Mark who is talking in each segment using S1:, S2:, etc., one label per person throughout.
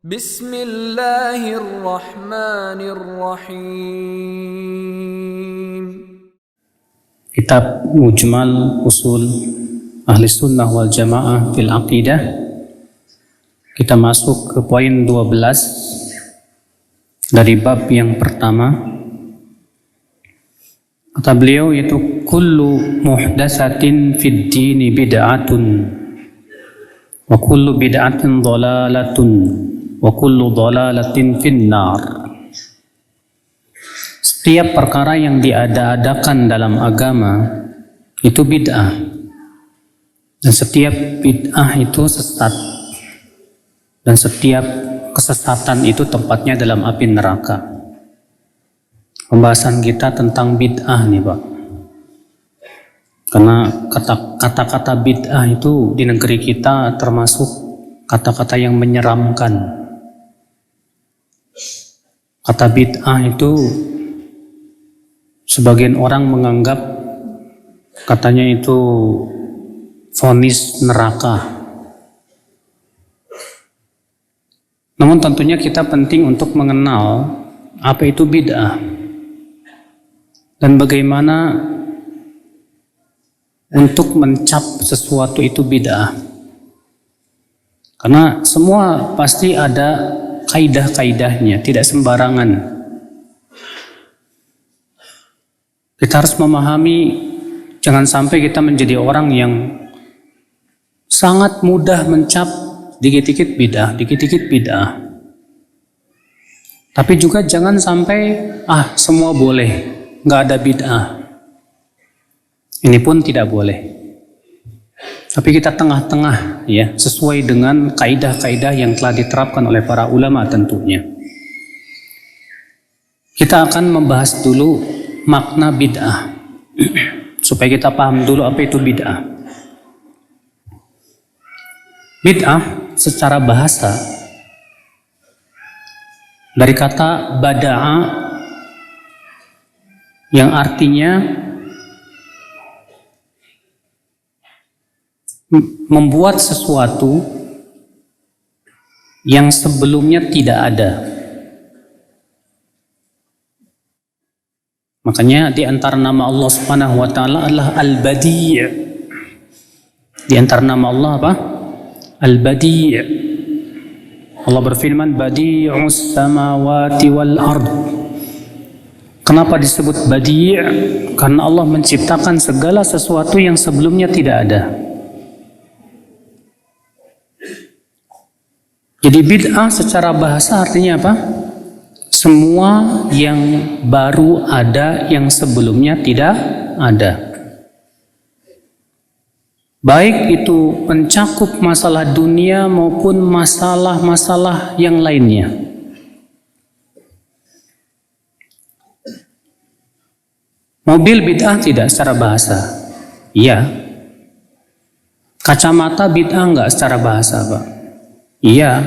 S1: Bismillahirrahmanirrahim.
S2: Kitab Mujmal Usul Ahli Sunnah wal Jamaah fil Aqidah. Kita masuk ke poin 12 dari bab yang pertama. Kata beliau yaitu kullu muhdatsatin fid dini bid'atun wa kullu bid'atin dhalalatun wa kullu dhalalatin finnar. Setiap perkara yang diada-adakan dalam agama itu bid'ah, dan setiap bid'ah itu sesat, dan setiap kesesatan itu tempatnya dalam api neraka. Pembahasan kita tentang bid'ah nih Pak, karena kata-kata bid'ah itu di negeri kita termasuk kata-kata yang menyeramkan. Kata bid'ah itu sebagian orang menganggap katanya itu vonis neraka. Namun tentunya kita penting untuk mengenal apa itu bid'ah dan bagaimana untuk mencap sesuatu itu bid'ah. Karena semua pasti ada kaidah-kaidahnya, tidak sembarangan. Kita harus memahami, jangan sampai kita menjadi orang yang sangat mudah mencap dikit-dikit bid'ah, dikit-dikit bid'ah. Tapi juga jangan sampai semua boleh, nggak ada bid'ah. Ini pun tidak boleh. Tapi kita tengah-tengah ya, sesuai dengan kaidah-kaidah yang telah diterapkan oleh para ulama tentunya. Kita akan membahas dulu makna bid'ah supaya kita paham dulu apa itu bid'ah. Bid'ah secara bahasa dari kata bada'a yang artinya membuat sesuatu yang sebelumnya tidak ada. Makanya di antara nama Allah Subhanahu wa taala adalah Al-Badi'. Di antara nama Allah apa? Al-Badi'. Allah berfirman Badi'us samawati wal ard. Kenapa disebut Badi'? Karena Allah menciptakan segala sesuatu yang sebelumnya tidak ada. Jadi bid'ah secara bahasa artinya apa? Semua yang baru ada yang sebelumnya tidak ada. Baik itu mencakup masalah dunia maupun masalah-masalah yang lainnya. Mobil bid'ah tidak secara bahasa? Iya. Kacamata bid'ah enggak secara bahasa, Pak? Iya.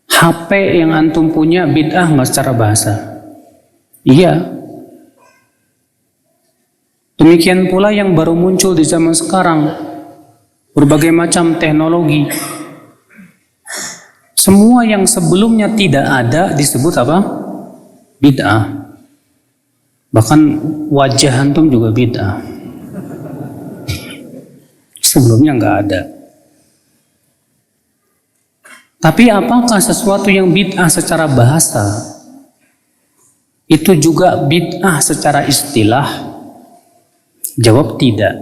S2: HP yang antum punya bid'ah nggak secara bahasa? Iya. Demikian pula yang baru muncul di zaman sekarang, berbagai macam teknologi. Semua yang sebelumnya tidak ada disebut apa? Bid'ah. Bahkan wajah antum juga bid'ah. Sebelumnya nggak ada. Tapi apakah sesuatu yang bid'ah secara bahasa itu juga bid'ah secara istilah? Jawab tidak.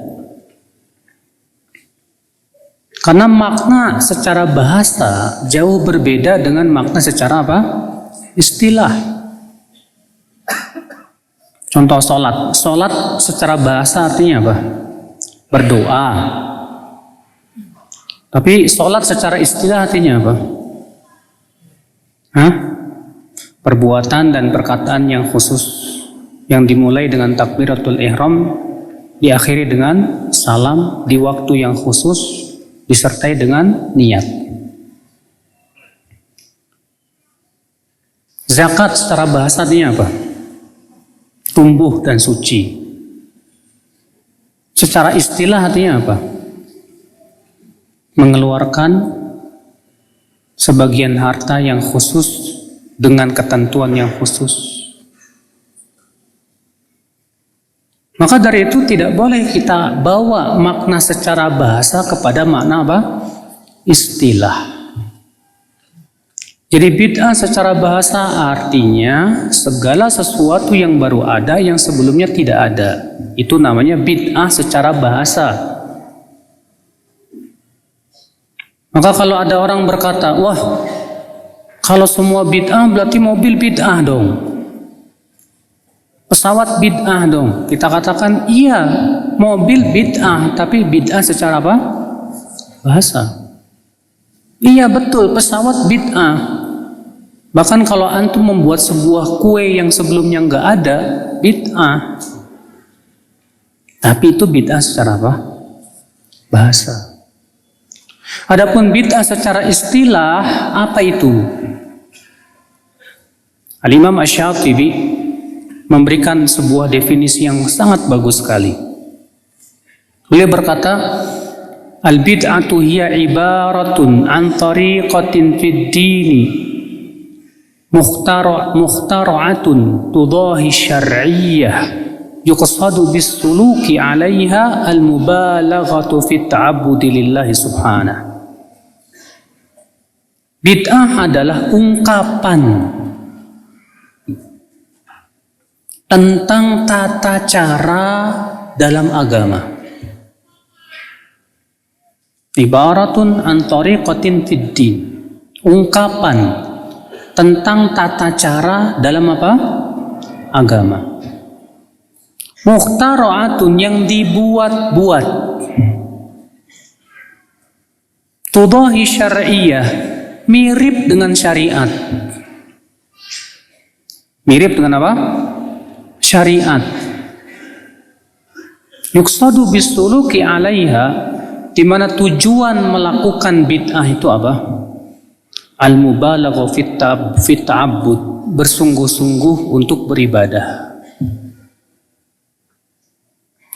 S2: Karena makna secara bahasa jauh berbeda dengan makna secara apa? Istilah. Contoh sholat. Sholat secara bahasa artinya apa? Berdoa. Tapi sholat secara istilah artinya apa? Perbuatan dan perkataan yang khusus yang dimulai dengan takbiratul ihram, diakhiri dengan salam di waktu yang khusus, disertai dengan niat. Zakat secara bahasa artinya apa? Tumbuh dan suci. Secara istilah artinya apa? Mengeluarkan sebagian harta yang khusus dengan ketentuan yang khusus. Maka dari itu tidak boleh kita bawa makna secara bahasa kepada makna apa? Istilah. Jadi bid'ah secara bahasa artinya segala sesuatu yang baru ada yang sebelumnya tidak ada. Itu namanya bid'ah secara bahasa. Maka kalau ada orang berkata, wah kalau semua bid'ah berarti mobil bid'ah dong. Pesawat bid'ah dong. Kita katakan iya, mobil bid'ah, tapi bid'ah secara apa? Bahasa. Iya betul, pesawat bid'ah. Bahkan kalau antum membuat sebuah kue yang sebelumnya nggak ada, bid'ah. Tapi itu bid'ah secara apa? Bahasa. Adapun bid'ah secara istilah, apa itu? Al-Imam Asy-Syatibi memberikan sebuah definisi yang sangat bagus sekali. Beliau berkata, al-bid'atu hiya ibaratun an tariqatin fid dini mukhtara'atun tudahi syar'iyyah yuqsadu bis suluki 'alaiha al-mubalaghatu fit ta'abbudi lillahi subhanahu. Bid'ah adalah ungkapan tentang tata cara dalam agama. Ibaratun an tariqatin fid din. Ungkapan tentang tata cara dalam apa? Agama. Mukhtara'atun yang dibuat-buat. Tudahi syar'iyyah, mirip dengan syariat. Mirip dengan apa? Syariat. Yuqsadu bisuluki 'alaiha, di mana tujuan melakukan bid'ah itu apa? Al-mubalagha fit ta'abbud, bersungguh-sungguh untuk beribadah.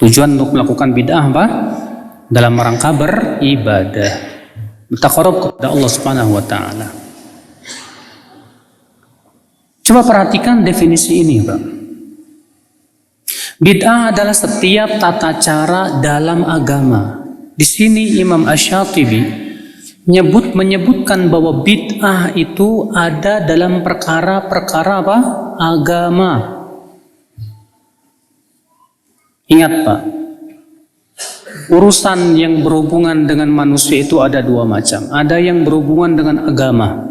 S2: Tujuan untuk melakukan bid'ah apa? Dalam rangka beribadah, bertaqarrub kepada Allah Subhanahu wa taala. Coba perhatikan definisi ini, Pak. Bid'ah adalah setiap tata cara dalam agama. Di sini Imam Asy-Syatibi menyebutkan bahwa bid'ah itu ada dalam perkara-perkara apa? Agama. Ingat Pak, urusan yang berhubungan dengan manusia itu ada dua macam. Ada yang berhubungan dengan agama,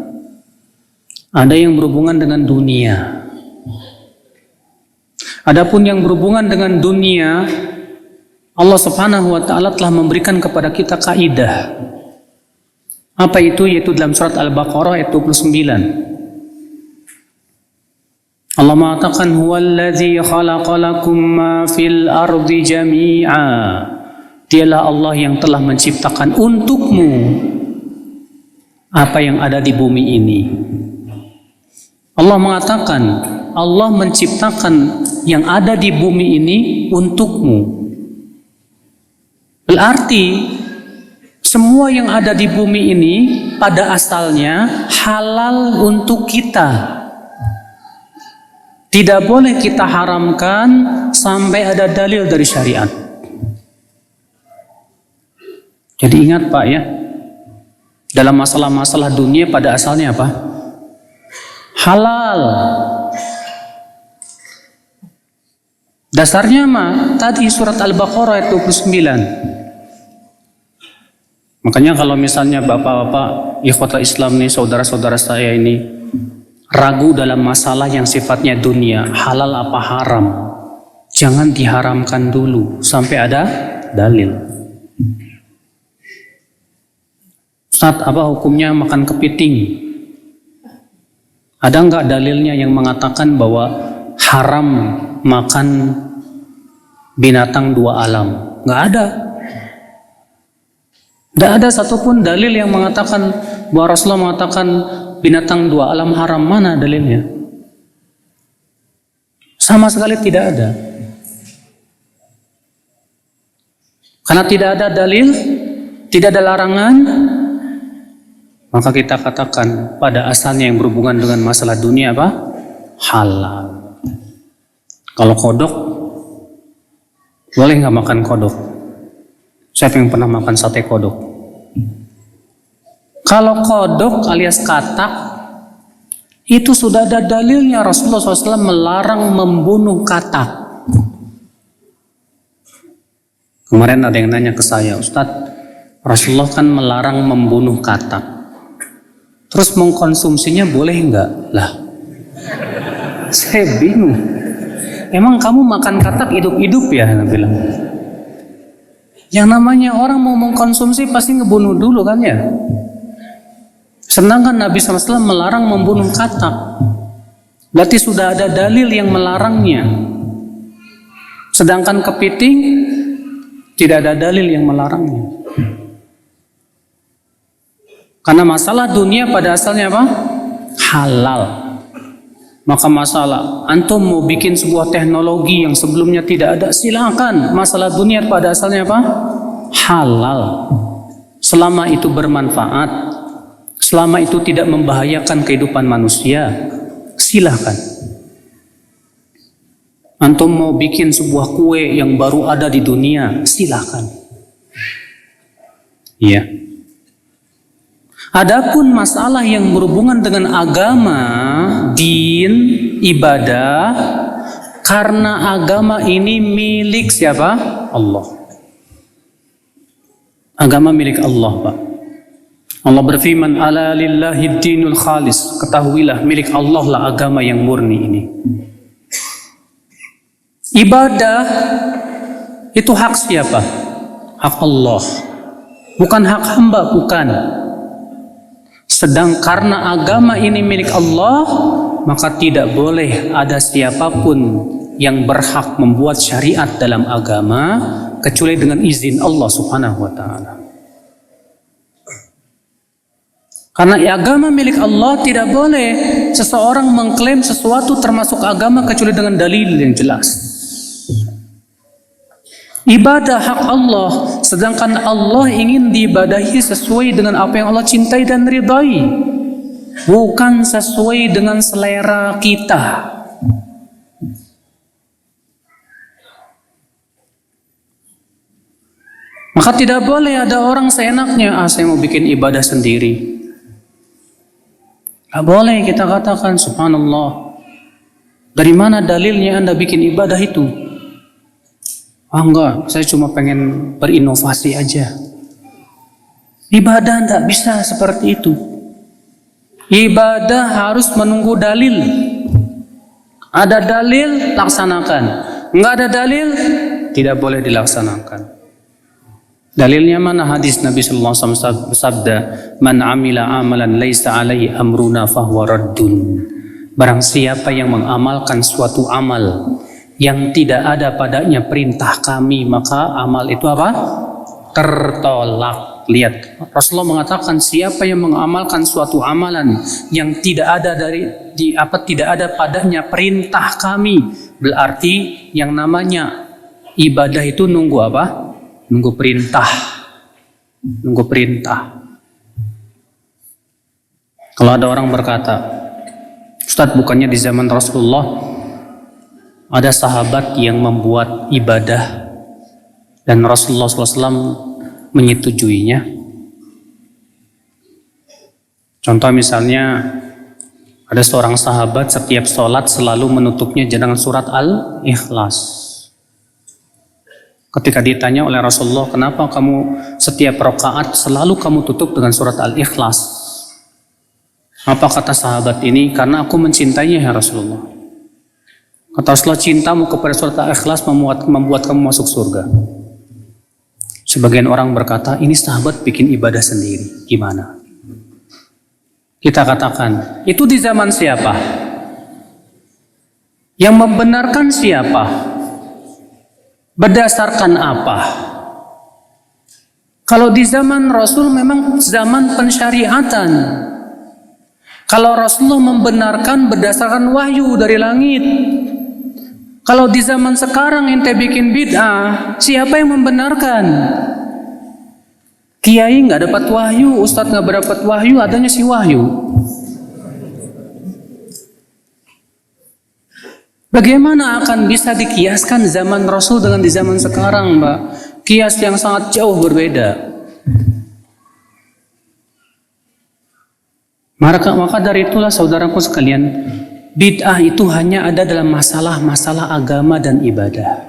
S2: ada yang berhubungan dengan dunia. Adapun yang berhubungan dengan dunia, Allah Subhanahu wa taala telah memberikan kepada kita kaidah. Apa itu? Yaitu dalam surat Al-Baqarah ayat 29. Allah mengatakan, "Huwallazi khalaqalakum ma fil ardi jami'a." Dialah Allah yang telah menciptakan untukmu apa yang ada di bumi ini. Allah mengatakan, Allah menciptakan yang ada di bumi ini untukmu. Berarti semua yang ada di bumi ini pada asalnya halal untuk kita. Tidak boleh kita haramkan sampai ada dalil dari syariat. Jadi ingat Pak ya, dalam masalah-masalah dunia pada asalnya apa? Halal. Dasarnya mah tadi surat Al-Baqarah ayat 29. Makanya kalau misalnya bapak-bapak ikhwatul Islam nih, saudara-saudara saya ini ragu dalam masalah yang sifatnya dunia, halal apa haram, jangan diharamkan dulu sampai ada dalil. Ustaz, apa hukumnya makan kepiting? Ada nggak dalilnya yang mengatakan bahwa haram makan binatang dua alam? Nggak ada. Nggak ada satupun dalil yang mengatakan bahwa Rasulullah mengatakan binatang dua alam haram. Mana dalilnya? Sama sekali tidak ada. Karena tidak ada dalil, tidak ada larangan, maka kita katakan pada asalnya yang berhubungan dengan masalah dunia apa? Halal. Kalau kodok, boleh nggak makan kodok? Siapa yang pernah makan sate kodok? Kalau kodok alias katak, itu sudah ada dalilnya. Rasulullah SAW melarang membunuh katak. Kemarin ada yang nanya ke saya, Ustadz, Rasulullah kan melarang membunuh katak, terus mengkonsumsinya boleh nggak? Lah, saya bingung. Emang kamu makan katak hidup-hidup ya? Saya bilang. Yang namanya orang mau mengkonsumsi pasti ngebunuh dulu kan ya? Sedangkan Nabi SAW melarang membunuh katak. Berarti sudah ada dalil yang melarangnya. Sedangkan kepiting tidak ada dalil yang melarangnya. Karena masalah dunia pada asalnya apa? Halal. Maka masalah antum mau bikin sebuah teknologi yang sebelumnya tidak ada, silakan. Masalah dunia pada asalnya apa? Halal. Selama itu bermanfaat, selama itu tidak membahayakan kehidupan manusia, silakan. Antum mau bikin sebuah kue yang baru ada di dunia, silakan. Iya. Adapun masalah yang berhubungan dengan agama, din, ibadah, karena agama ini milik siapa? Allah. Agama milik Allah, Pak. Allah berfirman, ala lillahi dinul khalis. Ketahuilah, milik Allah lah agama yang murni ini. Ibadah itu hak siapa? Hak Allah. Bukan hak hamba, bukan. Sedang karena agama ini milik Allah, maka tidak boleh ada siapapun yang berhak membuat syariat dalam agama kecuali dengan izin Allah Subhanahu wa taala. Karena agama milik Allah, tidak boleh seseorang mengklaim sesuatu termasuk agama kecuali dengan dalil yang jelas. Ibadah hak Allah, sedangkan Allah ingin diibadahi sesuai dengan apa yang Allah cintai dan ridai, bukan sesuai dengan selera kita. Maka tidak boleh ada orang seenaknya, saya mau bikin ibadah sendiri. Tidak boleh kita katakan, subhanallah, dari mana dalilnya Anda bikin ibadah itu? Enggak, saya cuma pengen berinovasi aja. Ibadah tidak bisa seperti itu. Ibadah harus menunggu dalil. Ada dalil, laksanakan. Enggak ada dalil, tidak boleh dilaksanakan. Dalilnya mana? Hadis Nabi sallallahu alaihi wasallam bersabda, "Man 'amila 'amalan laisa 'alaihi amruna fahuwa raddun." Barang siapa yang mengamalkan suatu amal yang tidak ada padanya perintah kami, maka amal itu apa? Tertolak. Lihat, Rasulullah mengatakan siapa yang mengamalkan suatu amalan yang tidak ada tidak ada padanya perintah kami, berarti yang namanya ibadah itu nunggu apa? Nunggu perintah. Nunggu perintah. Kalau ada orang berkata, Ustadz, bukannya di zaman Rasulullah ada sahabat yang membuat ibadah dan Rasulullah SAW menyetujuinya? Contoh misalnya, ada seorang sahabat setiap sholat selalu menutupnya dengan surat Al-Ikhlas. Ketika ditanya oleh Rasulullah, kenapa kamu setiap rakaat selalu kamu tutup dengan surat Al-Ikhlas? Apa kata sahabat ini? Karena aku mencintainya ya Rasulullah. Kata Rasulullah, cintamu kepada surat Al-Ikhlas membuat kamu masuk surga. Sebagian orang berkata, ini sahabat bikin ibadah sendiri. Gimana? Kita katakan, itu di zaman siapa? Yang membenarkan siapa? Berdasarkan apa? Kalau di zaman Rasul memang zaman pensyariatan. Kalau Rasulullah membenarkan berdasarkan wahyu dari langit. Kalau di zaman sekarang ente bikin bid'ah, siapa yang membenarkan? Kiai nggak dapat wahyu, ustadz nggak dapat wahyu, adanya si wahyu. Bagaimana akan bisa dikiaskan zaman Rasul dengan di zaman sekarang, Mbak? Kias yang sangat jauh berbeda. Maka dari itulah saudaraku sekalian, bid'ah itu hanya ada dalam masalah-masalah agama dan ibadah.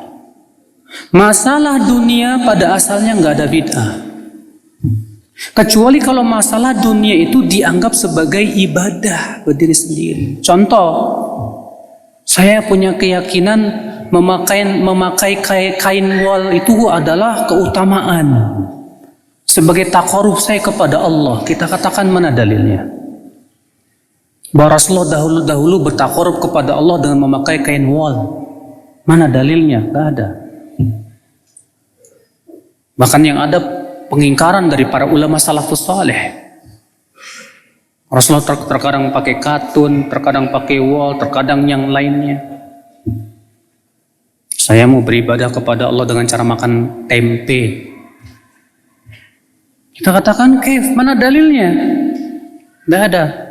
S2: Masalah dunia pada asalnya nggak ada bid'ah. Kecuali kalau masalah dunia itu dianggap sebagai ibadah berdiri sendiri. Contoh, saya punya keyakinan memakai kain wol itu adalah keutamaan. Sebagai takarruf saya kepada Allah, kita katakan mana dalilnya? Bahwa Rasulullah dahulu bertakarruf kepada Allah dengan memakai kain wol. Mana dalilnya? Gak ada. Bahkan yang ada pengingkaran dari para ulama salafus saleh. Rasulullah terkadang pakai katun, terkadang pakai wol, terkadang yang lainnya. Saya mau beribadah kepada Allah dengan cara makan tempe. Kita katakan, Kif, mana dalilnya? Tidak ada.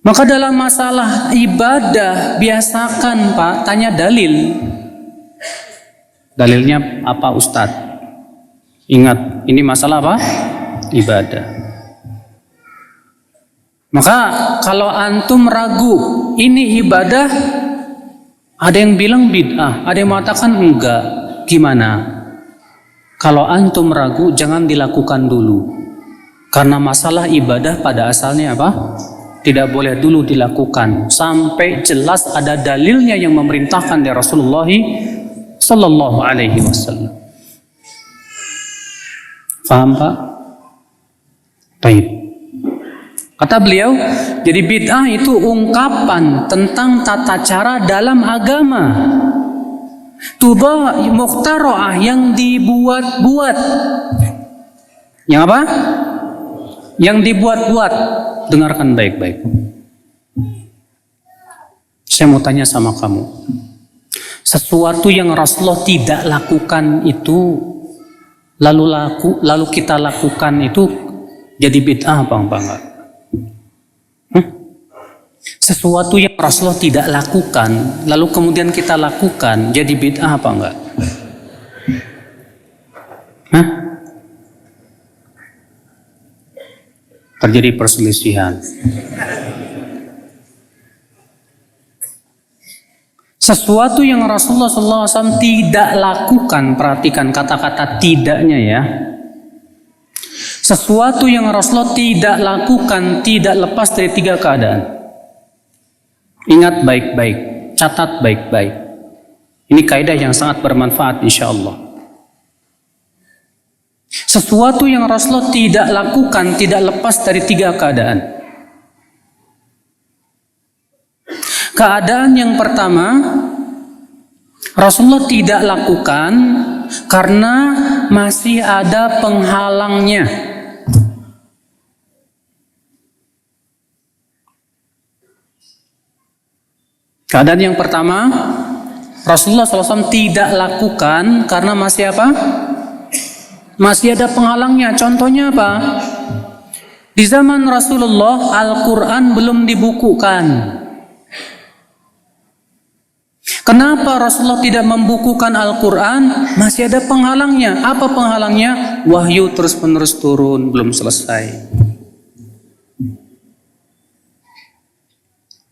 S2: Maka dalam masalah ibadah, biasakan Pak, tanya dalil. Dalilnya apa Ustadz? Ingat, ini masalah apa? Ibadah. Maka kalau antum ragu, ini ibadah, ada yang bilang bid'ah, ada yang mengatakan enggak. Gimana? Kalau antum ragu, jangan dilakukan dulu. Karena masalah ibadah pada asalnya apa? Tidak boleh dulu dilakukan sampai jelas ada dalilnya yang memerintahkan dari Rasulullah Sallallahu Alaihi Wasallam. Faham Pak? Baik. Kata beliau, jadi bid'ah itu ungkapan tentang tata cara dalam agama. Tuba mukhtara'ah yang dibuat-buat. Yang apa? Yang dibuat-buat. Dengarkan baik-baik. Saya mau tanya sama kamu. Sesuatu yang Rasulullah tidak lakukan itu lalu kita lakukan itu jadi bid'ah apa enggak? Sesuatu yang Rasulullah tidak lakukan lalu kemudian kita lakukan jadi bid'ah apa enggak? Terjadi perselisihan. Sesuatu yang Rasulullah SAW tidak lakukan, perhatikan kata-kata tidaknya ya. Sesuatu yang Rasulullah tidak lakukan tidak lepas dari 3 keadaan. Ingat baik-baik, catat baik-baik. Ini kaidah yang sangat bermanfaat insya Allah. Sesuatu yang Rasulullah tidak lakukan tidak lepas dari 3 keadaan. Keadaan yang pertama, Rasulullah tidak lakukan karena masih ada penghalangnya. Keadaan yang pertama, Rasulullah SAW tidak lakukan karena masih apa? Masih ada penghalangnya. Contohnya apa? Di zaman Rasulullah, Al-Quran belum dibukukan. Kenapa Rasulullah tidak membukukan Al-Quran? Masih ada penghalangnya. Apa penghalangnya? Wahyu terus-menerus turun, belum selesai.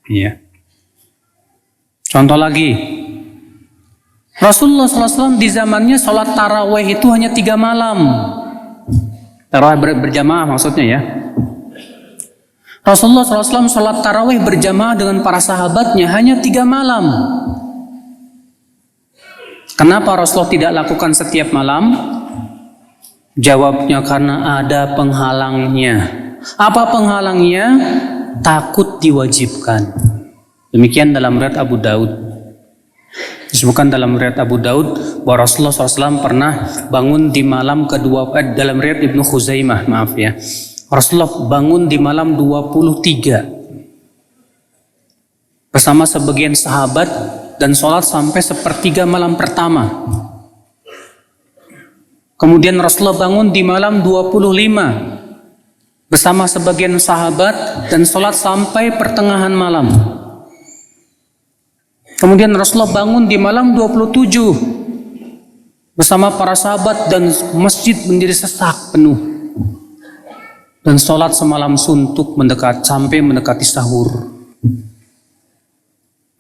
S2: Iya. Contoh lagi. Rasulullah SAW di zamannya sholat tarawih itu hanya 3 malam. Tarawih berjamaah maksudnya ya. Rasulullah SAW sholat tarawih berjamaah dengan para sahabatnya hanya 3 malam. Kenapa Rasulullah tidak lakukan setiap malam? Jawabnya karena ada penghalangnya. Apa penghalangnya? Takut diwajibkan. Demikian dalam riwayat Abu Daud. Disebutkan dalam riwayat Abu Daud bahwa Rasulullah SAW pernah bangun di malam kedua, dalam riwayat Ibnu Khuzaimah, maaf ya. Rasulullah bangun di malam 23 bersama sebagian sahabat dan sholat sampai 1/3 malam pertama. Kemudian Rasulullah bangun di malam 25 bersama sebagian sahabat dan sholat sampai pertengahan malam. Kemudian Rasulullah bangun di malam 27 bersama para sahabat dan masjid menjadi sesak penuh. Dan sholat semalam suntuk sampai mendekati sahur.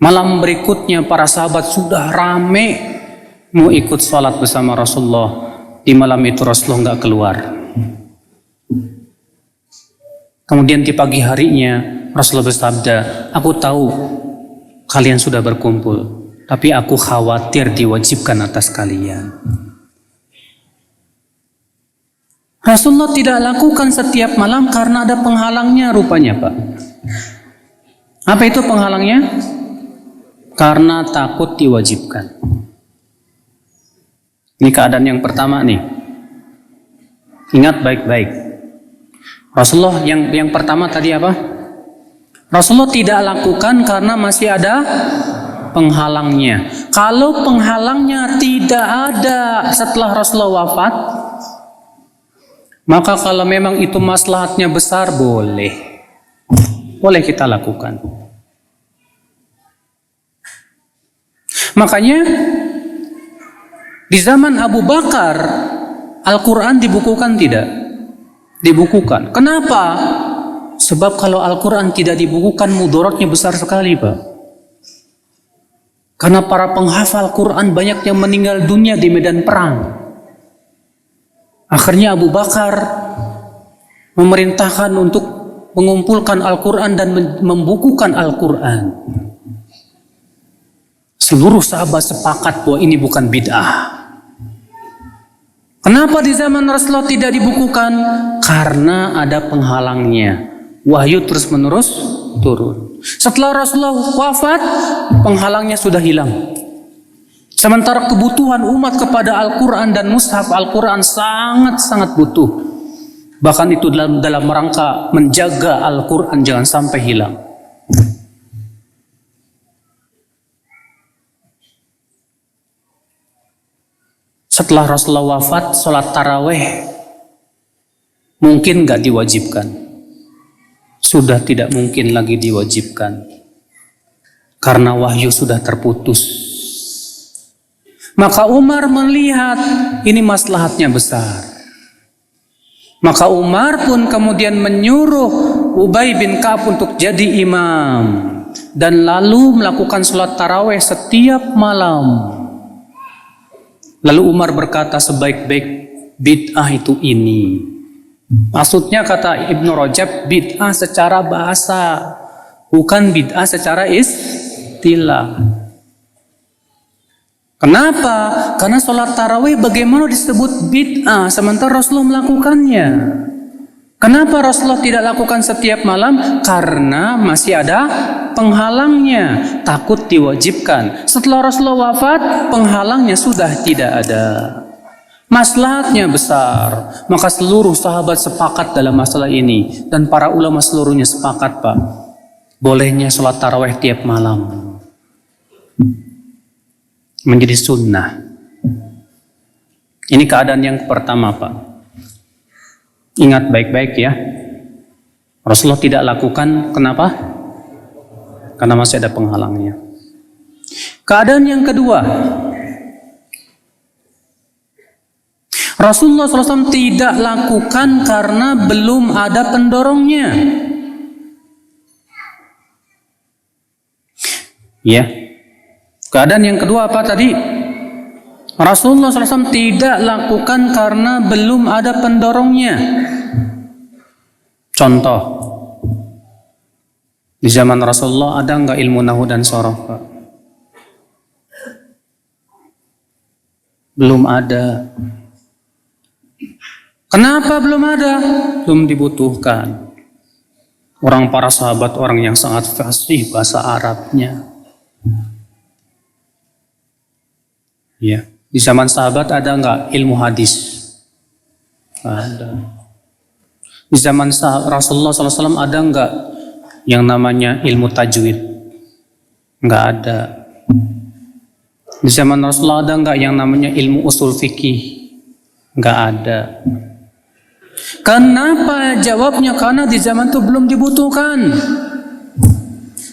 S2: Malam berikutnya para sahabat sudah rame mau ikut sholat bersama Rasulullah. Di malam itu Rasulullah nggak keluar. Kemudian di pagi harinya Rasulullah bersabda, aku tahu kalian sudah berkumpul, tapi aku khawatir diwajibkan atas kalian. Rasulullah tidak lakukan setiap malam karena ada penghalangnya rupanya, Pak. Apa itu penghalangnya? Karena takut diwajibkan. Ini keadaan yang pertama nih. Ingat baik-baik. Rasulullah yang pertama tadi apa? Rasulullah tidak lakukan karena masih ada penghalangnya. Kalau penghalangnya tidak ada setelah Rasulullah wafat, maka kalau memang itu maslahatnya besar, boleh kita lakukan. Makanya di zaman Abu Bakar Al-Quran dibukukan tidak? Dibukukan. Kenapa? Sebab kalau Al-Quran tidak dibukukan mudaratnya besar sekali, Pak. Karena para penghafal Quran banyak yang meninggal dunia di medan perang. Akhirnya Abu Bakar memerintahkan untuk mengumpulkan Al-Quran dan membukukan Al-Quran. Seluruh sahabat sepakat bahwa ini bukan bid'ah. Kenapa di zaman Rasulullah tidak dibukukan? Karena ada penghalangnya. Wahyu terus menerus turun. Setelah Rasulullah wafat, penghalangnya sudah hilang. Sementara kebutuhan umat kepada Al-Quran dan mushaf Al-Quran sangat-sangat butuh. Bahkan itu dalam rangka menjaga Al-Quran jangan sampai hilang. Setelah Rasulullah wafat, sholat taraweh mungkin gak diwajibkan. Sudah tidak mungkin lagi diwajibkan. Karena wahyu sudah terputus. Maka Umar melihat ini maslahatnya besar. Maka Umar pun kemudian menyuruh Ubay bin Ka'ab untuk jadi imam. Dan lalu melakukan sholat taraweh setiap malam. Lalu Umar berkata sebaik-baik bid'ah itu ini. Maksudnya kata Ibnu Rajab, bid'ah secara bahasa, bukan bid'ah secara istilah. Kenapa? Karena sholat tarawih bagaimana disebut bid'ah sementara Rasulullah melakukannya. Kenapa Rasulullah tidak lakukan setiap malam? Karena masih ada penghalangnya, takut diwajibkan. Setelah Rasulullah wafat, penghalangnya sudah tidak ada. Maslahatnya besar, maka seluruh sahabat sepakat dalam masalah ini. Dan para ulama seluruhnya sepakat, Pak. Bolehnya sholat tarawih tiap malam. Menjadi sunnah. Ini keadaan yang pertama, Pak. Ingat baik-baik ya. Rasulullah tidak lakukan, kenapa? Karena masih ada penghalangnya. Keadaan yang kedua, Rasulullah SAW tidak lakukan karena belum ada pendorongnya. Ya. Keadaan yang kedua apa tadi? Rasulullah SAW tidak lakukan karena belum ada pendorongnya. Contoh, di zaman Rasulullah ada nggak ilmu nahwu dan sorof, Pak? Belum ada. Kenapa belum ada? Belum dibutuhkan. Orang para sahabat orang yang sangat fasih bahasa Arabnya. Ya. Di zaman sahabat ada nggak ilmu hadis? Ada. Di zaman Rasulullah SAW ada nggak yang namanya ilmu tajwid? Nggak ada. Di zaman Rasulullah ada nggak yang namanya ilmu usul fikih? Nggak ada. Kenapa? Jawabnya karena di zaman itu belum dibutuhkan.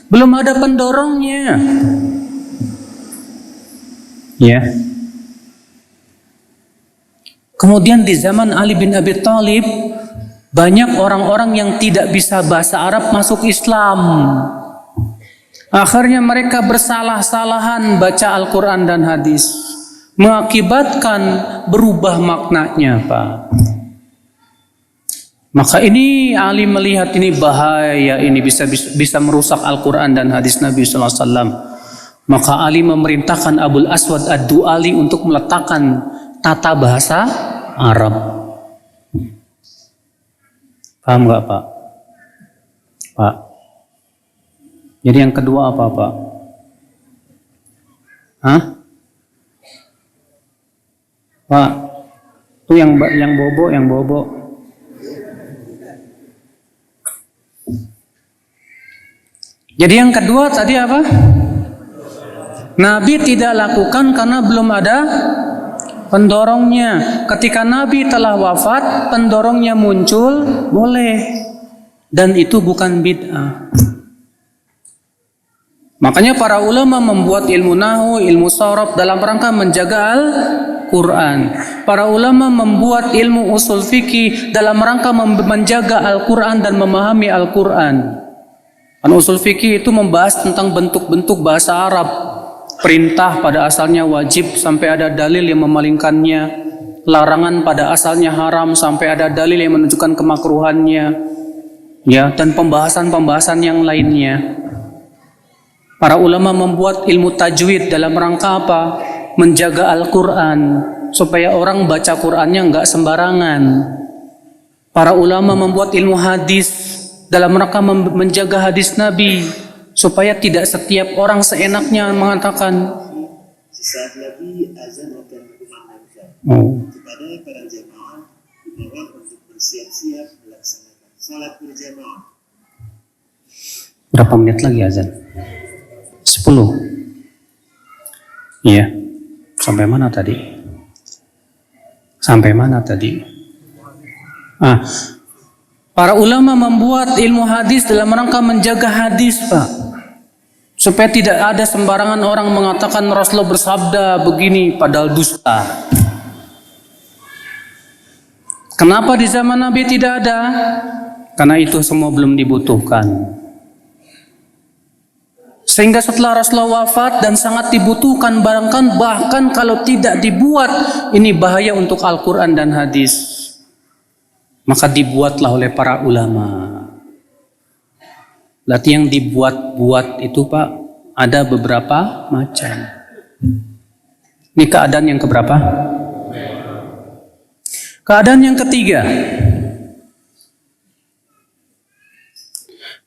S2: Belum ada pendorongnya. Ya. Kemudian di zaman Ali bin Abi Thalib, banyak orang-orang yang tidak bisa bahasa Arab masuk Islam. Akhirnya mereka bersalah-salahan baca Al-Quran dan hadis, mengakibatkan berubah maknanya, Pak. Maka ini Ali melihat ini bahaya, ini bisa merusak Al-Quran dan hadis Nabi sallallahu alaihi wasallam. Maka Ali memerintahkan Abul Aswad Ad-Du'ali untuk meletakkan tata bahasa Arab. Paham nggak, Pak? Pak. Jadi yang kedua apa, Pak? Hah? Pak, itu yang bobo. Jadi yang kedua tadi apa? Nabi tidak lakukan karena belum ada pendorongnya. Ketika Nabi telah wafat, pendorongnya muncul, boleh. Dan itu bukan bid'ah. Makanya para ulama membuat ilmu nahwu, ilmu sharaf dalam rangka menjaga Al-Quran. Para ulama membuat ilmu usul fikih dalam rangka menjaga Al-Quran dan memahami Al-Quran. Kan usul fikih itu membahas tentang bentuk-bentuk bahasa Arab. Perintah pada asalnya wajib sampai ada dalil yang memalingkannya. Larangan pada asalnya haram sampai ada dalil yang menunjukkan kemakruhannya. Ya, dan pembahasan-pembahasan yang lainnya. Para ulama membuat ilmu tajwid dalam rangka apa? Menjaga Al-Quran supaya orang baca Qurannya enggak sembarangan. Para ulama membuat ilmu hadis dalam rangka menjaga hadis Nabi supaya tidak setiap orang seenaknya mengatakan
S1: sesaat lagi azan akan dikumandangkan kepada para jamaah dimohon untuk bersiap-siap melaksanakan salat berjamaah.
S2: Berapa menit lagi azan? 10. Iya. Sampai mana tadi? Para ulama membuat ilmu hadis dalam rangka menjaga hadis, Pak. Supaya tidak ada sembarangan orang mengatakan Rasulullah bersabda begini padahal dusta. Kenapa di zaman Nabi tidak ada? Karena itu semua belum dibutuhkan. Sehingga setelah Rasulullah wafat dan sangat dibutuhkan, bahkan kalau tidak dibuat, ini bahaya untuk Al-Quran dan hadis. Maka dibuatlah oleh para ulama. Berarti yang dibuat-buat itu, Pak, ada beberapa macam. Ini keadaan yang keberapa? Keadaan yang ketiga.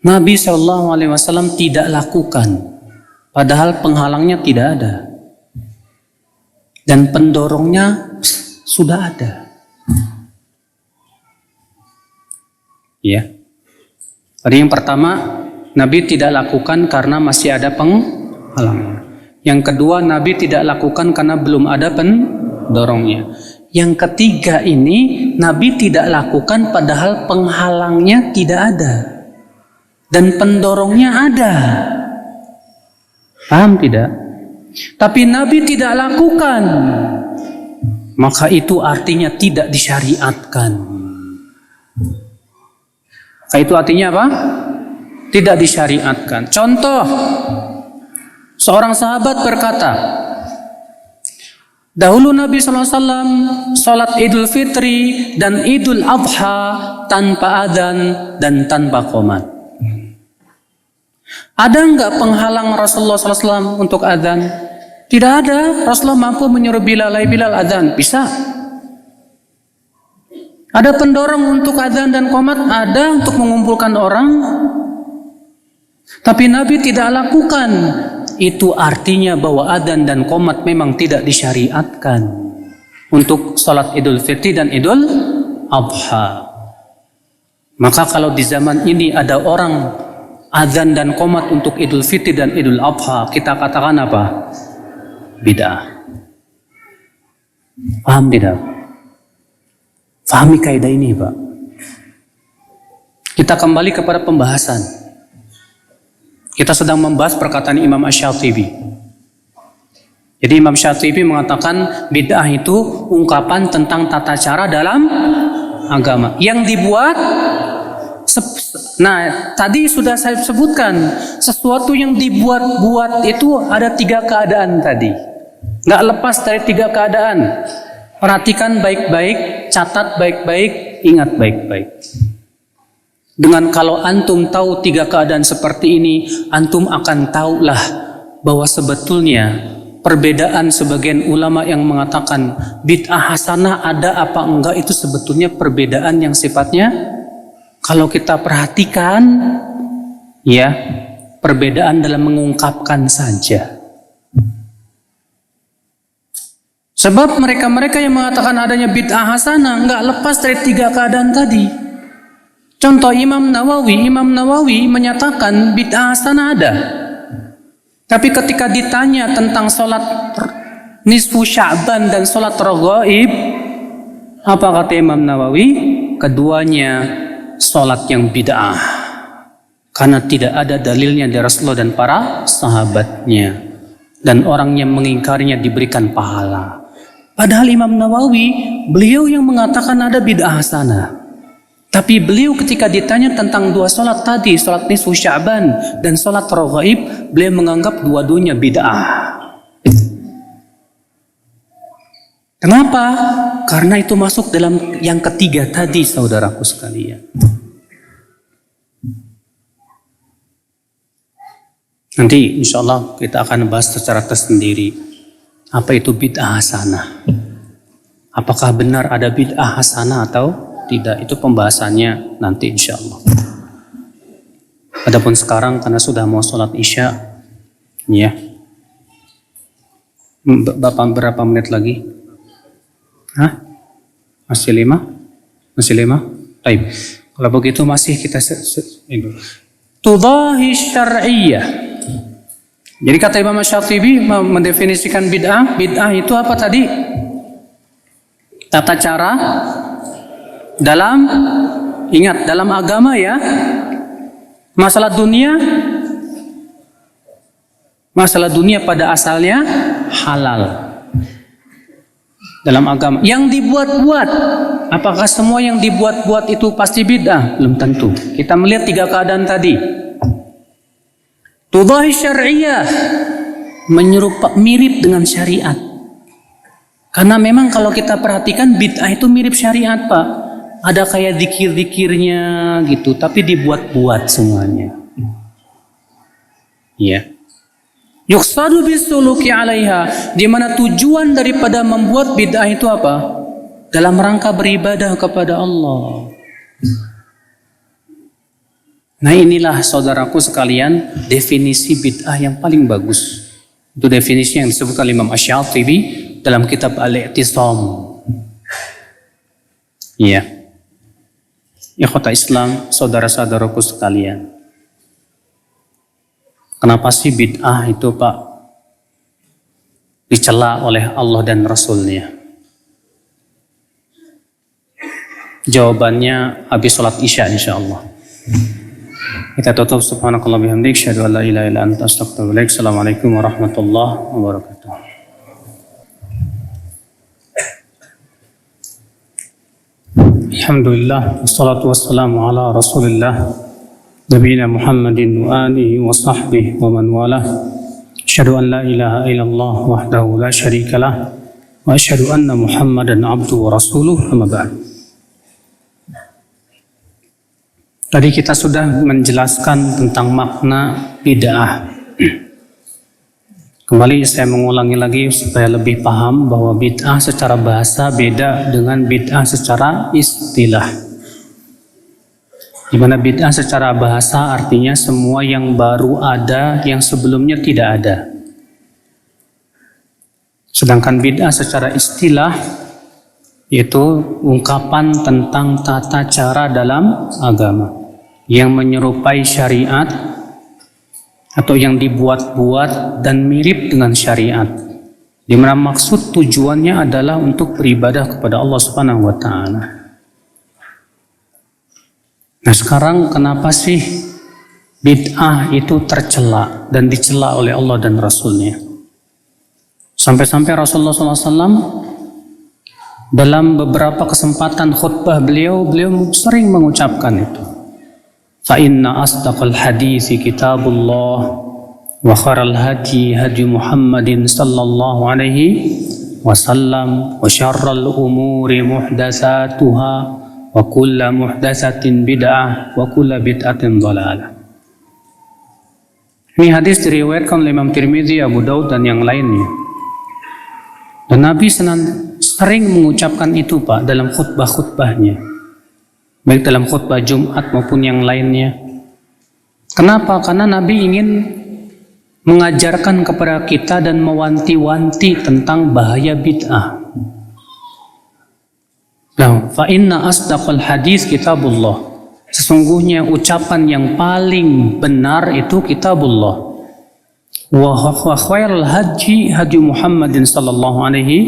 S2: Nabi SAW tidak lakukan, padahal penghalangnya tidak ada. Dan pendorongnya sudah ada. Ya. Tadi yang pertama, Nabi tidak lakukan karena masih ada penghalangnya. Yang kedua, Nabi tidak lakukan karena belum ada pendorongnya. Yang ketiga ini, Nabi tidak lakukan padahal penghalangnya tidak ada. Dan pendorongnya ada. Paham tidak? Tapi Nabi tidak lakukan. Maka itu artinya tidak disyariatkan. Maka itu artinya apa? Tidak disyariatkan. Contoh, seorang sahabat berkata, dahulu Nabi SAW sholat Idul Fitri dan Idul Adha tanpa adzan dan tanpa qomat. Ada enggak penghalang Rasulullah SAW untuk adzan? Tidak ada. Rasulullah mampu menyuruh Bilal adzan. Bisa. Ada pendorong untuk adzan dan qomat? Ada untuk mengumpulkan orang. Tapi Nabi tidak lakukan. Itu artinya bahwa adzan dan qomat memang tidak disyariatkan untuk salat Idul Fitri dan Idul Adha. Maka kalau di zaman ini ada orang adzan dan qomat untuk Idul Fitri dan Idul Adha, kita katakan apa? Bid'ah. Paham tidak? Fahami kaidah ini, Pak. Kita kembali kepada pembahasan. Kita sedang membahas perkataan Imam Asy-Syatibi. Jadi Imam Syatibi mengatakan bid'ah itu ungkapan tentang tata cara dalam agama yang dibuat. Nah, tadi sudah saya sebutkan, sesuatu yang dibuat-buat itu ada 3 keadaan tadi. Nggak lepas dari 3 keadaan. Perhatikan baik-baik, catat baik-baik, ingat baik-baik. Dengan kalau antum tahu 3 keadaan seperti ini, antum akan tahulah bahwa sebetulnya perbedaan sebagian ulama yang mengatakan bid'ah hasanah ada apa enggak itu sebetulnya perbedaan yang sifatnya kalau kita perhatikan ya perbedaan dalam mengungkapkan saja. Sebab mereka-mereka yang mengatakan adanya bid'ah hasanah enggak lepas dari 3 keadaan tadi. Contoh Imam Nawawi menyatakan bid'ah hasanah ada. Tapi ketika ditanya tentang sholat nisfu Sya'ban dan sholat raghaib, apa kata Imam Nawawi? Keduanya sholat yang bid'ah. Karena tidak ada dalilnya dari Rasulullah dan para sahabatnya. Dan orang yang mengingkarinya diberikan pahala. Padahal Imam Nawawi, beliau yang mengatakan ada bid'ah hasanah. Tapi beliau ketika ditanya tentang 2 sholat tadi, sholat nisfu Sya'ban dan sholat raghaib, beliau menganggap dua-duanya bid'ah. Kenapa? Karena itu masuk dalam yang ketiga tadi, saudaraku sekalian. Nanti insya Allah kita akan bahas secara tersendiri. Apa itu bid'ah hasanah? Apakah benar ada bid'ah hasanah atau tidak, itu pembahasannya nanti insya Allah. Adapun sekarang karena sudah mau sholat isya, ya. Bapak berapa menit lagi? Hah? Masih 5? Masih 5? Baik. Kalau begitu masih kita tudahi syar'iyyah. Jadi kata Imam Syatibi mendefinisikan bid'ah. Bid'ah itu apa tadi? Tata cara dalam, ingat, dalam agama ya, masalah dunia pada asalnya halal dalam agama. Yang dibuat-buat, apakah semua yang dibuat-buat itu pasti bid'ah? Belum tentu. Kita melihat 3 keadaan tadi. Tudahi syar'iyyah, mirip dengan syariat. Karena memang kalau kita perhatikan bid'ah itu mirip syariat, Pak. Ada kayak zikir-zikirnya gitu, tapi dibuat-buat semuanya. Ya. Yuqsadu bisuluki 'alaiha, di mana tujuan daripada membuat bid'ah itu apa? Dalam rangka beribadah kepada Allah. Nah, inilah saudaraku sekalian definisi bid'ah yang paling bagus. Itu definisi yang disebutkan Imam Asy-Syatibi dalam kitab Al-I'tisam. Iya. Ikhwata Islam, saudara-saudaraku sekalian. Kenapa sih bid'ah itu, Pak, dicela oleh Allah dan Rasulnya? Jawabannya habis sholat isya insyaallah. Kita tutup. Subhanakallah bihamdik, syahadu an la ilaha illa anta astaghfiruka. Assalamualaikum warahmatullahi wabarakatuh. Alhamdulillah, wassalatu wassalamu ala rasulillah nabiyina Muhammadin wa alihi wa sahbihi wa man walah. Asyhadu an la ilaha illallah wahdahu la syarikalah wa asyhadu anna Muhammadan abduhu wa rasuluh, amma ba'd. Tadi kita sudah menjelaskan tentang makna bid'ah. Kembali saya mengulangi lagi supaya lebih paham bahwa bid'ah secara bahasa beda dengan bid'ah secara istilah. Di mana bid'ah secara bahasa artinya semua yang baru ada yang sebelumnya tidak ada. Sedangkan bid'ah secara istilah yaitu ungkapan tentang tata cara dalam agama yang menyerupai syariat atau yang dibuat-buat dan mirip dengan syariat, di mana maksud tujuannya adalah untuk beribadah kepada Allah Subhanahu wa taala. Nah sekarang kenapa sih bid'ah itu tercela dan dicela oleh Allah dan Rasulnya? Sampai-sampai Rasulullah SAW dalam beberapa kesempatan khutbah beliau sering mengucapkan itu. Fa inna asdaqal hadisi kitabullah wa khairal hadi hadi Muhammadin sallallahu alaihi wasallam wa syarral umuri muhdatsatuha wa kullu muhdatsatin bid'ah wa kullu bid'atin dhalalah. Ini hadis diriwayatkan oleh Imam Tirmidzi, Abu Daud dan yang lainnya. Dan Nabi sering mengucapkan itu Pak dalam khutbah-khutbahnya. Baik dalam khutbah Jumat maupun yang lainnya. Kenapa? Karena Nabi ingin mengajarkan kepada kita dan mewanti-wanti tentang bahaya bid'ah. Nah, fa inna asdaqal hadis kitabullah. Sesungguhnya ucapan yang paling benar itu kitabullah. Wa khairal haji hadi Muhammadin sallallahu alaihi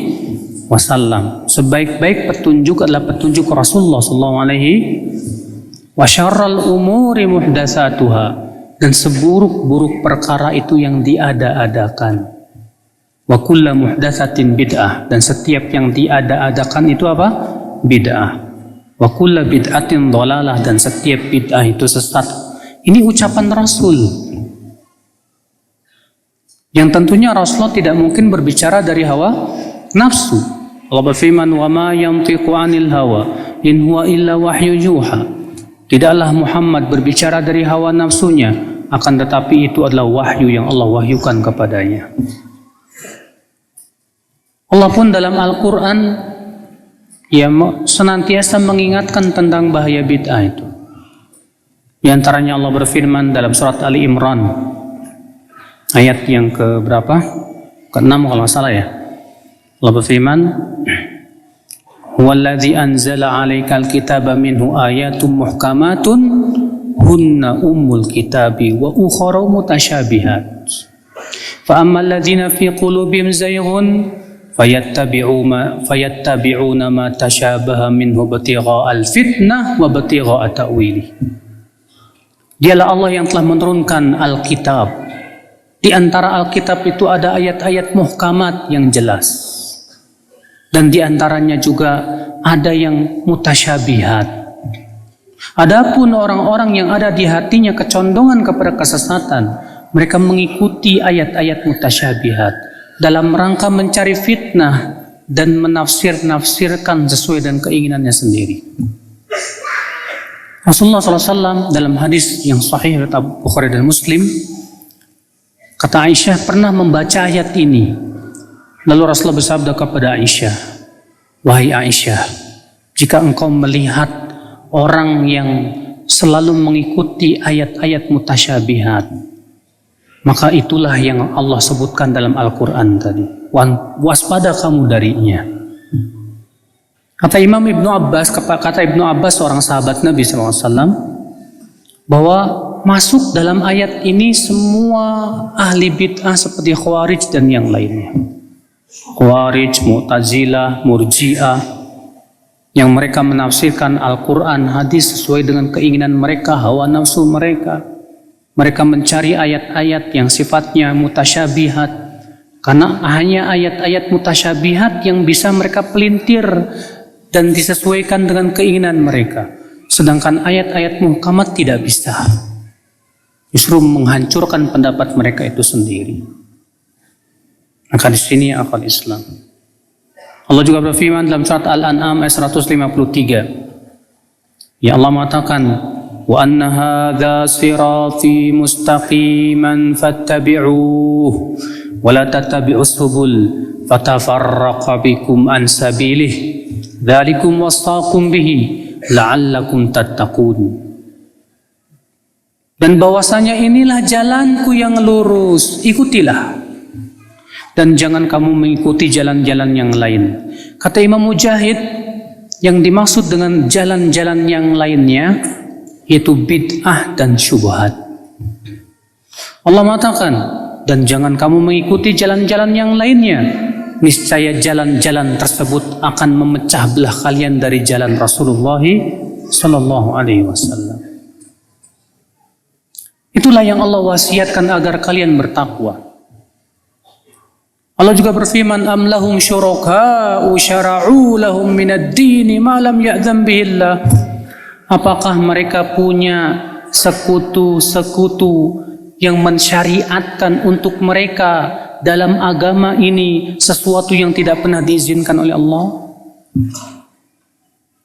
S2: wasallam. Sebaik-baik petunjuk adalah petunjuk Rasulullah sallallahu alaihi wa syarral umuri muhdatsatuha, dan seburuk-buruk perkara itu yang diada-adakan. Wa kullu muhdatsatin bid'ah, dan setiap yang diada-adakan itu apa? Bid'ah. Wa kullu bid'atin dhalalah, dan setiap bid'ah itu sesat. Ini ucapan Rasul. Yang tentunya Rasulullah tidak mungkin berbicara dari hawa nafsu. Allah berfirman, "Wa ma yantiqu 'anil hawa in huwa illa wahyu yuha." Tidaklah Muhammad berbicara dari hawa nafsunya, akan tetapi itu adalah wahyu yang Allah wahyukan kepadanya. Allah pun dalam Al-Quran senantiasa mengingatkan tentang bahaya bid'ah itu. Di antaranya Allah berfirman dalam surat Ali Imran ayat yang ke berapa? Ke-6 kalau nggak salah ya. Allah berfirman, "Huwallazi anzala 'alaikal kitaba minhu ayatum muhkamatun hunna ummul kitabi wa ukhra mutasyabihat. Fa ammal ladzina fi qulubihim zayghun fayattabi'una ma tashabaha minhu ibtigha'al fitnah wa ibtigha'a ta'wili." Dialah Allah yang telah menurunkan Alkitab. Di antara Alkitab itu ada ayat-ayat muhkamat yang jelas. Dan di antaranya juga ada yang mutasyabihat. Adapun orang-orang yang ada di hatinya kecondongan kepada kesesatan, mereka mengikuti ayat-ayat mutasyabihat dalam rangka mencari fitnah dan menafsir-nafsirkan sesuai dengan keinginannya sendiri. Rasulullah SAW dalam hadis yang sahih riwayat Bukhari dan Muslim, kata Aisyah pernah membaca ayat ini. Lalu Rasulullah bersabda kepada Aisyah, "Wahai Aisyah, jika engkau melihat orang yang selalu mengikuti ayat-ayat mutasyabihat, maka itulah yang Allah sebutkan dalam Al-Quran tadi. Waspada kamu darinya." Kata Imam Ibnu Abbas, seorang sahabat Nabi SAW, bahwa masuk dalam ayat ini semua ahli bid'ah seperti Khawarij dan yang lainnya. Khawarij, Mu'tazilah, Murji'ah, yang mereka menafsirkan Al-Quran, hadis sesuai dengan keinginan mereka, hawa nafsu mereka. Mereka mencari ayat-ayat yang sifatnya mutasyabihat, karena hanya ayat-ayat mutasyabihat yang bisa mereka pelintir dan disesuaikan dengan keinginan mereka. Sedangkan ayat-ayat muhkamat tidak bisa. Justru menghancurkan pendapat mereka itu sendiri. Maka di sini akal Islam. Allah juga berfirman dalam surat Al-An'am ayat 153. Ya Allah mengatakan, "Wa anna hadza sirati mustaqiman fattabi'uhu wa la tattabi'us subul fatafarraqa bikum an sabilih. Dzalikum wasaqum bihi la'allakum tattaqun." Dan bahwasanya inilah jalanku yang lurus, ikutilah. Dan jangan kamu mengikuti jalan-jalan yang lain. Kata Imam Mujahid, yang dimaksud dengan jalan-jalan yang lainnya yaitu bid'ah dan syubhat. Allah mengatakan, dan jangan kamu mengikuti jalan-jalan yang lainnya. Niscaya jalan-jalan tersebut akan memecah belah kalian dari jalan Rasulullah sallallahu alaihi wasallam. Itulah yang Allah wasiatkan agar kalian bertakwa. Allah juga berfirman, am lahum syuraka'u syara'u lahum minad dini ma lam ya'dzan bihillah. Apakah mereka punya sekutu-sekutu yang mensyariatkan untuk mereka dalam agama ini sesuatu yang tidak pernah diizinkan oleh Allah?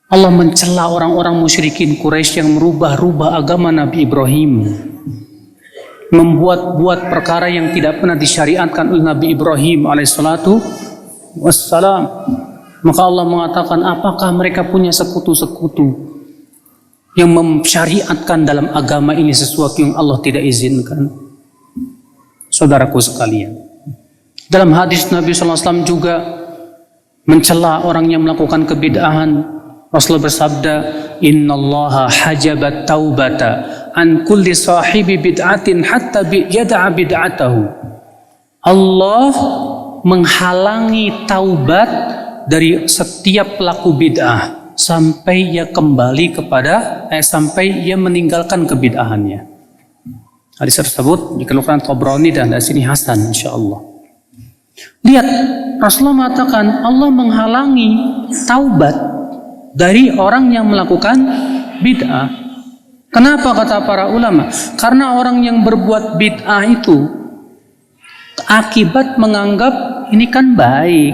S2: Allah mencela orang-orang musyrikin Quraisy yang merubah-rubah agama Nabi Ibrahim, membuat-buat perkara yang tidak pernah disyariatkan oleh Nabi Ibrahim alaihissalatu wassalam. Maka Allah mengatakan, apakah mereka punya sekutu-sekutu yang mensyariatkan dalam agama ini sesuatu yang Allah tidak izinkan? Saudaraku sekalian, dalam hadis Nabi SAW juga mencela orang yang melakukan kebid'ahan. Rasulullah bersabda, innallaha hajabat taubata an kulli sahibi bid'atin hatta yada'a bid'atahu. Allah menghalangi taubat dari setiap pelaku bid'ah sampai ia kembali kepada sampai ia meninggalkan kebid'ahannya. Hadis tersebut dikeluarkan Tabrani dan dari sini hasan insyaallah. Lihat, Rasulullah mengatakan Allah menghalangi taubat dari orang yang melakukan bid'ah. Kenapa kata para ulama? Karena orang yang berbuat bid'ah itu akibat menganggap ini kan baik.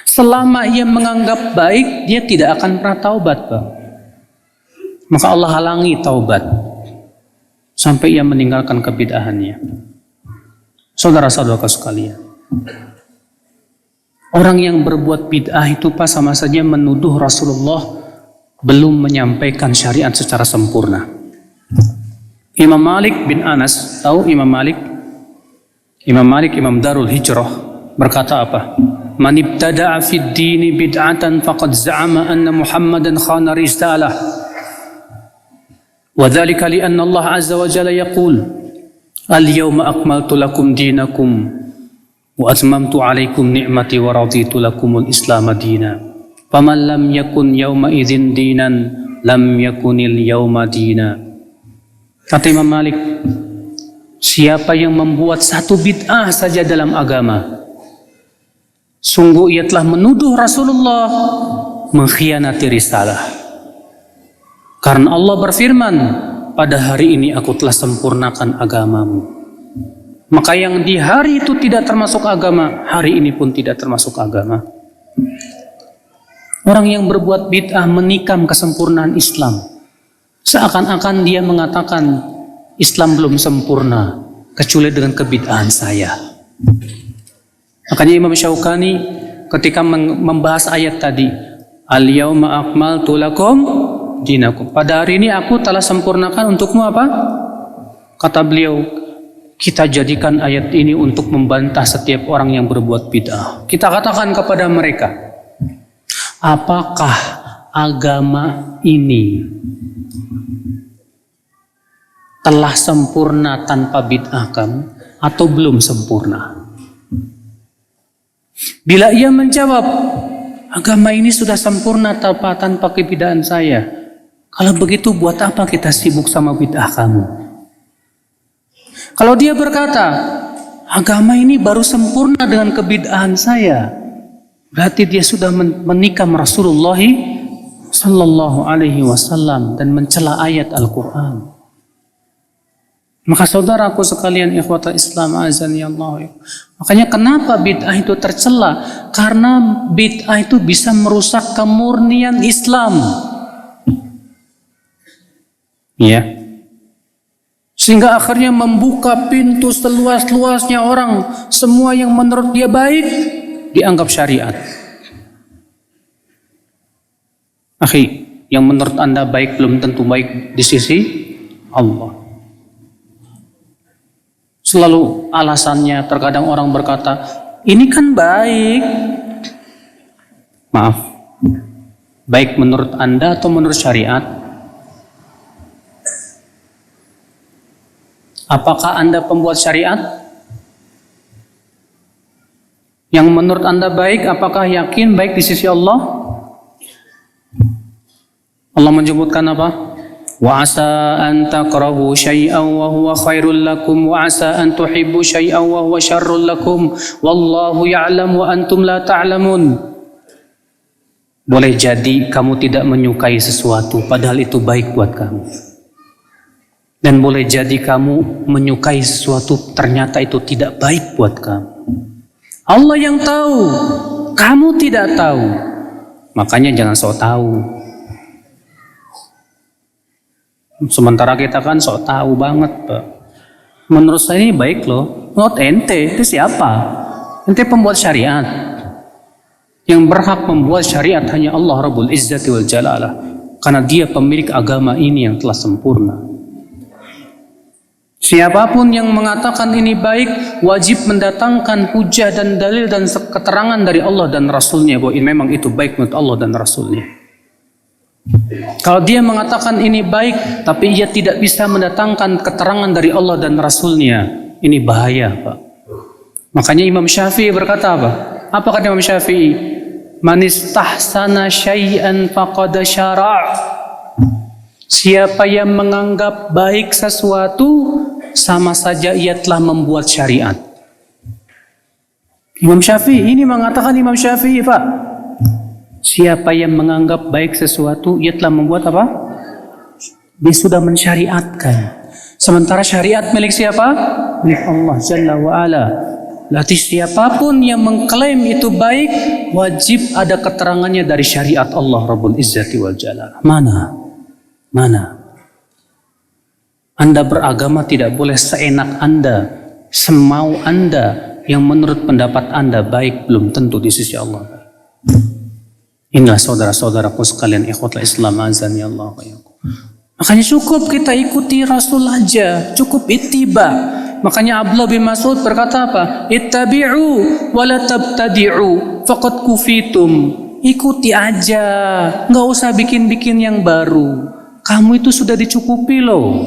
S2: Selama ia menganggap baik, dia tidak akan pernah taubat, Pak. Maka Allah halangi taubat sampai ia meninggalkan kebid'ahannya. Saudara-saudara sekalian, orang yang berbuat bid'ah itu Pak sama saja menuduh Rasulullah belum menyampaikan syariat secara sempurna. Imam Malik bin Anas, tahu Imam Malik? Imam Malik, Imam Darul Hijrah, berkata apa? Man ibtada'a fid dini bid'atan faqad za'ama anna Muhammadan khana risalah. Wa dzalika li anna Allah azza wa jalla yaqul al-yawma akmaltu lakum dinakum wa atmamtu alaikum ni'mati wa raditu lakumul islam dina. Faman lam yakun yawma idzin dinan lam yakunil yawma dina. Kata Imam Malik, siapa yang membuat satu bid'ah saja dalam agama, sungguh ia telah menuduh Rasulullah mengkhianati risalah. Karena Allah berfirman, pada hari ini aku telah sempurnakan agamamu. Maka yang di hari itu tidak termasuk agama, hari ini pun tidak termasuk agama. Orang yang berbuat bid'ah menikam kesempurnaan Islam. Seakan-akan dia mengatakan Islam belum sempurna kecuali dengan kebid'ahan saya. Makanya Imam Syaukani ketika membahas ayat tadi, al-yauma akmaltu lakum dinakum, pada hari ini aku telah sempurnakan untukmu apa? Kata beliau, kita jadikan ayat ini untuk membantah setiap orang yang berbuat bid'ah. Kita katakan kepada mereka, apakah agama ini telah sempurna tanpa bid'ah kamu atau belum sempurna? Bila ia menjawab, agama ini sudah sempurna tanpa kebid'ahan saya, kalau begitu buat apa kita sibuk sama bid'ah kamu? Kalau dia berkata, agama ini baru sempurna dengan kebid'ahan saya, berarti dia sudah menikam Rasulullah sallallahu alaihi wasallam dan mencela ayat Al-Quran. Maka saudaraku sekalian, ikhwatal Islam azani Allah, makanya kenapa bid'ah itu tercela? Karena bid'ah itu bisa merusak kemurnian Islam. Ya. Sehingga akhirnya membuka pintu seluas-luasnya orang, semua yang menurut dia baik dianggap syariat. Akhi, yang menurut Anda baik belum tentu baik di sisi Allah. Selalu alasannya, terkadang orang berkata, ini kan baik. Maaf, baik menurut Anda atau menurut syariat? Apakah Anda pembuat syariat? Yang menurut Anda baik, apakah yakin baik di sisi Allah? Allah menyebutkan apa? Wa asa an takrahu syai'an wa huwa khairul lakum wa asa an tuhibbu syai'an wa huwa syarrul lakum wallahu ya'lam wa antum la ta'lamun. Boleh jadi kamu tidak menyukai sesuatu padahal itu baik buat kamu. Dan boleh jadi kamu menyukai sesuatu ternyata itu tidak baik buat kamu. Allah yang tahu, kamu tidak tahu. Makanya jangan sok tahu. Sementara kita kan sok tahu banget, Pak. Menurut saya ini baik loh. Menurut ente, itu siapa? Ente pembuat syariat. Yang berhak membuat syariat hanya Allah Rabbul Izzati wal Jalalah. Karena dia pemilik agama ini yang telah sempurna. Siapapun yang mengatakan ini baik, wajib mendatangkan hujah dan dalil dan keterangan dari Allah dan Rasulnya bahwa ini memang itu baik menurut Allah dan Rasulnya. Kalau dia mengatakan ini baik, tapi ia tidak bisa mendatangkan keterangan dari Allah dan Rasulnya, ini bahaya, Pak. Makanya Imam Syafi'i berkata apa? Apa kata Imam Syafi'i? Man istahsana syai'an faqad syara'. Siapa yang menganggap baik sesuatu, sama saja ia telah membuat syariat. Imam Syafi'i, ini mengatakan Imam Syafi'i, Pak. Siapa yang menganggap baik sesuatu, ia telah membuat apa? Dia sudah mensyariatkan. Sementara syariat milik siapa? Milik Allah Jalla wa'ala. Berarti siapapun yang mengklaim itu baik, wajib ada keterangannya dari syariat Allah Rabbul Izzati wal Jalalah. Mana? Anda beragama tidak boleh seenak Anda, semau Anda, yang menurut pendapat Anda baik, belum tentu di sisi Allah. Inilah saudara-saudaraku sekalian, ikhwatul Islam, azani Allah wa iyyakum. Makanya cukup kita ikuti Rasul aja, cukup ittiba. Makanya Abdullah bin Mas'ud berkata apa? Ittabi'u wa la tabtadi'u faqad kufitum. Ikuti aja, nggak usah bikin-bikin yang baru. Kamu itu sudah dicukupi loh.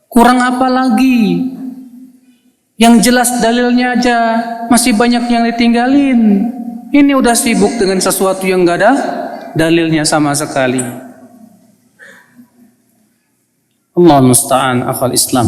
S2: Kurang apa lagi? Yang jelas dalilnya aja masih banyak yang ditinggalin. Ini udah sibuk dengan sesuatu yang gak ada dalilnya sama sekali. Allah musta'an, akhal Islam.